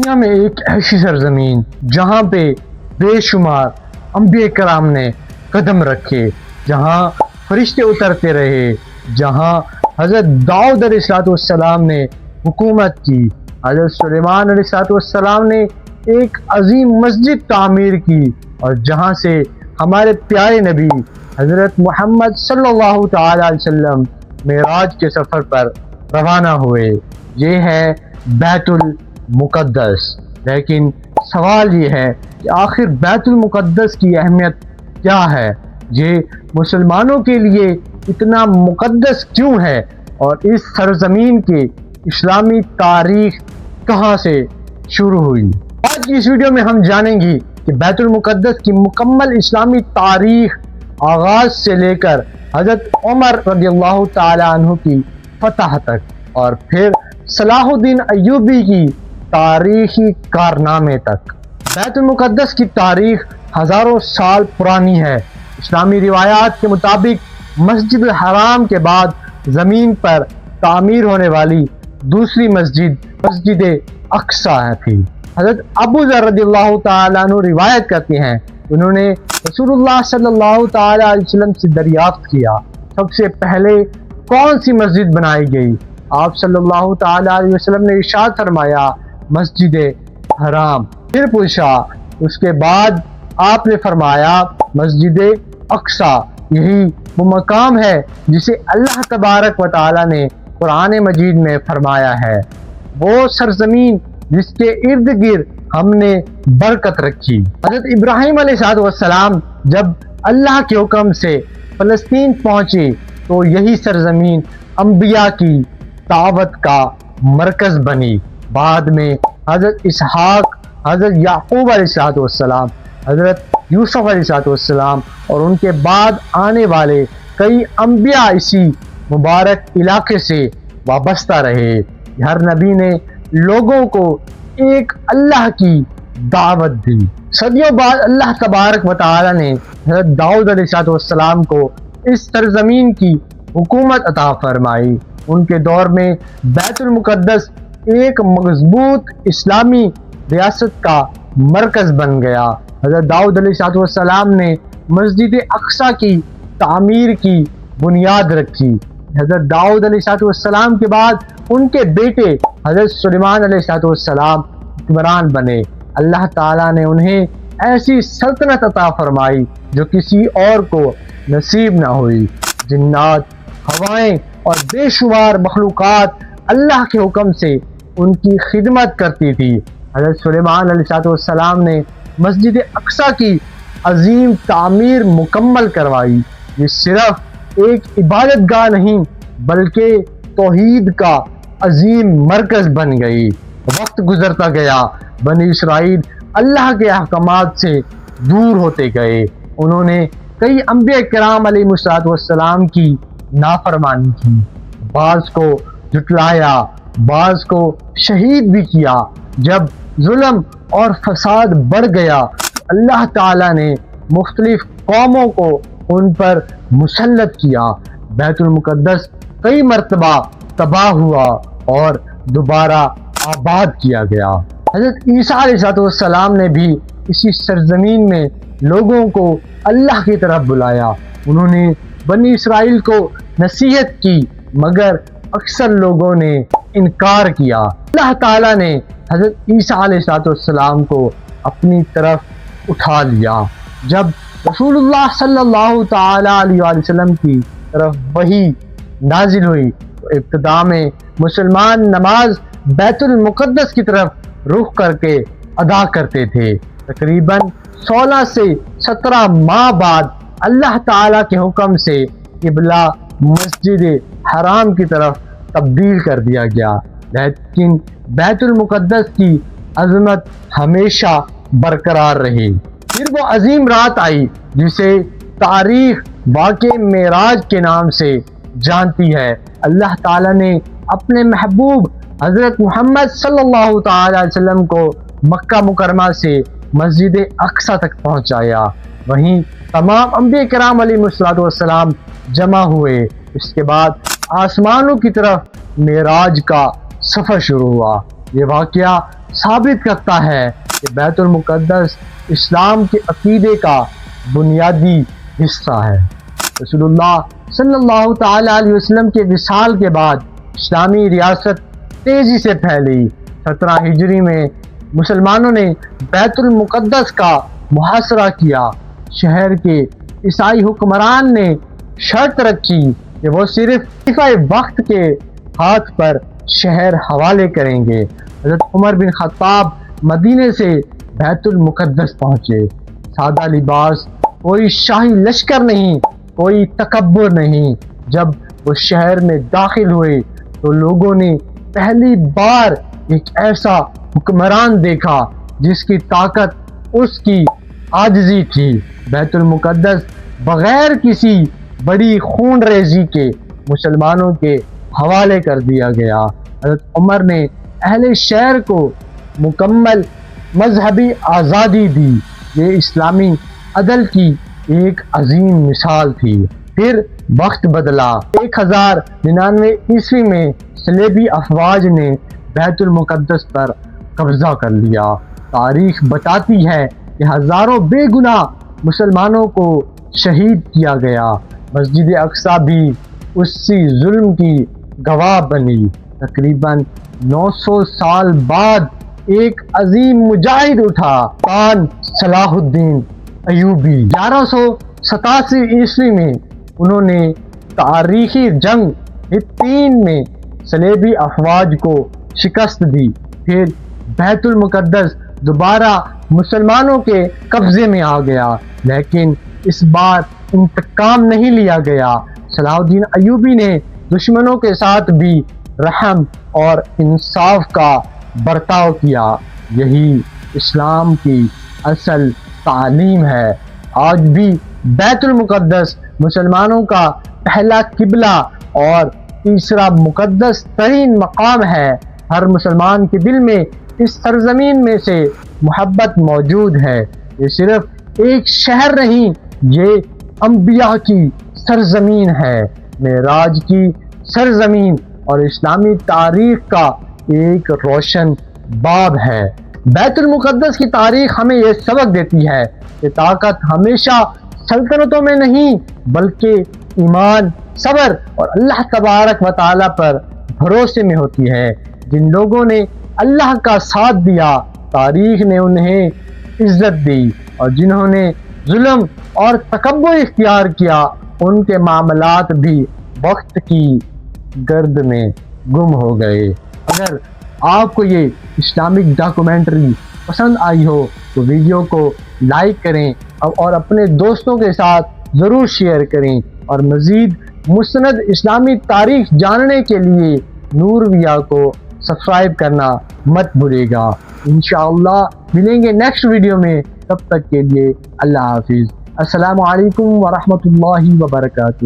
دنیا میں ایک ایسی سرزمین جہاں پہ بے شمار انبیاء کرام نے قدم رکھے، جہاں فرشتے اترتے رہے، جہاں حضرت داؤد علیہ السلام نے حکومت کی، حضرت سلیمان علیہ السلام نے ایک عظیم مسجد تعمیر کی، اور جہاں سے ہمارے پیارے نبی حضرت محمد صلی اللہ تعالی علیہ وسلم معراج کے سفر پر روانہ ہوئے۔ یہ ہے بیت المقدس۔ لیکن سوال یہ ہے کہ آخر بیت المقدس کی اہمیت کیا ہے؟ یہ مسلمانوں کے لیے اتنا مقدس کیوں ہے؟ اور اس سرزمین کے اسلامی تاریخ کہاں سے شروع ہوئی؟ آج کی اس ویڈیو میں ہم جانیں گے کہ بیت المقدس کی مکمل اسلامی تاریخ آغاز سے لے کر حضرت عمر رضی اللہ تعالی عنہ کی فتح تک، اور پھر صلاح الدین ایوبی کی تاریخی کارنامے تک۔ بیت المقدس کی تاریخ ہزاروں سال پرانی ہے۔ اسلامی روایات کے مطابق مسجد الحرام کے بعد زمین پر تعمیر ہونے والی دوسری مسجد اقصی تھی۔ حضرت ابو ذر رضی اللہ تعالیٰ عنہ روایت کرتے ہیں، انہوں نے رسول اللہ صلی اللہ تعالیٰ علیہ وسلم سے دریافت کیا، سب سے پہلے کون سی مسجد بنائی گئی؟ آپ صلی اللہ تعالیٰ علیہ وسلم نے ارشاد فرمایا، مسجد حرام۔ پھر پوچھا، اس کے بعد آپ نے فرمایا مسجد اقصی۔ یہی وہ مقام ہے جسے اللہ تبارک و تعالیٰ نے قرآن مجید میں فرمایا ہے، وہ سرزمین جس کے ارد گرد ہم نے برکت رکھی۔ حضرت ابراہیم علیہ السلام جب اللہ کے حکم سے فلسطین پہنچے تو یہی سرزمین انبیاء کی دعوت کا مرکز بنی۔ بعد میں حضرت اسحاق، حضرت یعقوب علیہ السلام، حضرت یوسف علیہ السلام اور ان کے بعد آنے والے کئی انبیاء اسی مبارک علاقے سے وابستہ رہے۔ ہر نبی نے لوگوں کو ایک اللہ کی دعوت دی۔ صدیوں بعد اللہ تبارک و تعالی نے حضرت داؤد علیہ السلام کو اس سرزمین کی حکومت عطا فرمائی۔ ان کے دور میں بیت المقدس ایک مضبوط اسلامی ریاست کا مرکز بن گیا۔ حضرت داؤد علیہ السلام نے مسجد اقصی کی تعمیر کی بنیاد رکھی۔ حضرت داؤد علیہ السلام کے بعد ان کے بیٹے حضرت سلیمان علیہ السلام حکمران بنے۔ اللہ تعالیٰ نے انہیں ایسی سلطنت عطا فرمائی جو کسی اور کو نصیب نہ ہوئی۔ جنات، ہوائیں اور بے شمار مخلوقات اللہ کے حکم سے ان کی خدمت کرتی تھی۔ حضرت سلیمان علیہ السلام نے مسجد اقصی کی عظیم تعمیر مکمل کروائی۔ یہ صرف ایک عبادت گاہ نہیں بلکہ توحید کا عظیم مرکز بن گئی۔ وقت گزرتا گیا، بنی اسرائیل اللہ کے احکامات سے دور ہوتے گئے۔ انہوں نے کئی انبیاء کرام علیہ السلام کی نافرمانی کی، بعض کو جھٹلایا، بعض کو شہید بھی کیا۔ جب ظلم اور فساد بڑھ گیا تو اللہ تعالیٰ نے مختلف قوموں کو ان پر مسلط کیا۔ بیت المقدس کئی مرتبہ تباہ ہوا اور دوبارہ آباد کیا گیا۔ حضرت عیسیٰ علیہ السلام نے بھی اسی سرزمین میں لوگوں کو اللہ کی طرف بلایا۔ انہوں نے بنی اسرائیل کو نصیحت کی مگر اکثر لوگوں نے انکار کیا۔ اللہ تعالیٰ نے حضرت عیسیٰ علیہ السلام کو اپنی طرف اٹھا لیا۔ جب رسول اللہ صلی اللہ تعالی علیہ وسلم کی طرف وحی نازل ہوئی تو ابتدا میں مسلمان نماز بیت المقدس کی طرف رخ کر کے ادا کرتے تھے۔ تقریباً 16 سے 17 ماہ بعد اللہ تعالیٰ کے حکم سے قبلہ مسجد حرام کی طرف تبدیل کر دیا گیا، لیکن بیت المقدس کی عظمت ہمیشہ برقرار رہی۔ پھر وہ عظیم رات آئی جسے تاریخ واقع معراج کے نام سے جانتی ہے۔ اللہ تعالیٰ نے اپنے محبوب حضرت محمد صلی اللہ تعالی علیہ وسلم کو مکہ مکرمہ سے مسجد اقصی تک پہنچایا۔ وہیں تمام انبیاء کرام علیہ السلام جمع ہوئے۔ اس کے بعد آسمانوں کی طرف معراج کا سفر شروع ہوا۔ یہ واقعہ ثابت کرتا ہے کہ بیت المقدس اسلام کے عقیدے کا بنیادی حصہ ہے۔ رسول اللہ صلی اللہ تعالی علیہ وسلم کے وصال کے بعد اسلامی ریاست تیزی سے پھیلی۔ 17 ہجری میں مسلمانوں نے بیت المقدس کا محاصرہ کیا۔ شہر کے عیسائی حکمران نے شرط رکھی کہ وہ صرف خلیفہ وقت کے ہاتھ پر شہر حوالے کریں گے۔ حضرت عمر بن خطاب مدینے سے بیت المقدس پہنچے۔ سادہ لباس، کوئی شاہی لشکر نہیں، کوئی تکبر نہیں۔ جب وہ شہر میں داخل ہوئے تو لوگوں نے پہلی بار ایک ایسا حکمران دیکھا جس کی طاقت اس کی عاجزی تھی۔ بیت المقدس بغیر کسی بڑی خون ریزی کے مسلمانوں کے حوالے کر دیا گیا۔ حضرت عمر نے اہل شہر کو مکمل مذہبی آزادی دی۔ یہ اسلامی عدل کی ایک عظیم مثال تھی۔ پھر وقت بدلا۔ 1099 عیسوی میں صلیبی افواج نے بیت المقدس پر قبضہ کر لیا۔ تاریخ بتاتی ہے کہ ہزاروں بے گناہ مسلمانوں کو شہید کیا گیا۔ مسجد اقصی بھی اسی ظلم کی گواہ بنی۔ تقریباً 900 سال بعد ایک عظیم مجاہد اٹھا، خان صلاح الدین ایوبی۔ 1187 عیسوی میں انہوں نے تاریخی جنگ حطین میں صلیبی افواج کو شکست دی۔ پھر بیت المقدس دوبارہ مسلمانوں کے قبضے میں آ گیا، لیکن اس بار انتقام نہیں لیا گیا۔ صلاح الدین ایوبی نے دشمنوں کے ساتھ بھی رحم اور انصاف کا برتاؤ کیا۔ یہی اسلام کی اصل تعلیم ہے۔ آج بھی بیت المقدس مسلمانوں کا پہلا قبلہ اور تیسرا مقدس ترین مقام ہے۔ ہر مسلمان کے دل میں اس سرزمین میں سے محبت موجود ہے۔ یہ صرف ایک شہر نہیں، یہ انبیاء کی سرزمین ہے، معراج کی سرزمین اور اسلامی تاریخ کا ایک روشن باب ہے۔ بیت المقدس کی تاریخ ہمیں یہ سبق دیتی ہے کہ طاقت ہمیشہ سلطنتوں میں نہیں بلکہ ایمان، صبر اور اللہ تبارک و تعالی پر بھروسے میں ہوتی ہے۔ جن لوگوں نے اللہ کا ساتھ دیا، تاریخ نے انہیں عزت دی، اور جنہوں نے ظلم اور تکبر اختیار کیا، ان کے معاملات بھی وقت کی گرد میں گم ہو گئے۔ اگر آپ کو یہ اسلامک ڈاکومنٹری پسند آئی ہو تو ویڈیو کو لائک کریں اور اپنے دوستوں کے ساتھ ضرور شیئر کریں، اور مزید مستند اسلامی تاریخ جاننے کے لیے نورویہ کو سبسکرائب کرنا مت بھولیے گا۔ انشاءاللہ ملیں گے نیکسٹ ویڈیو میں، تب تک کے لیے اللہ حافظ۔ السلام علیکم ورحمۃ اللہ وبرکاتہ۔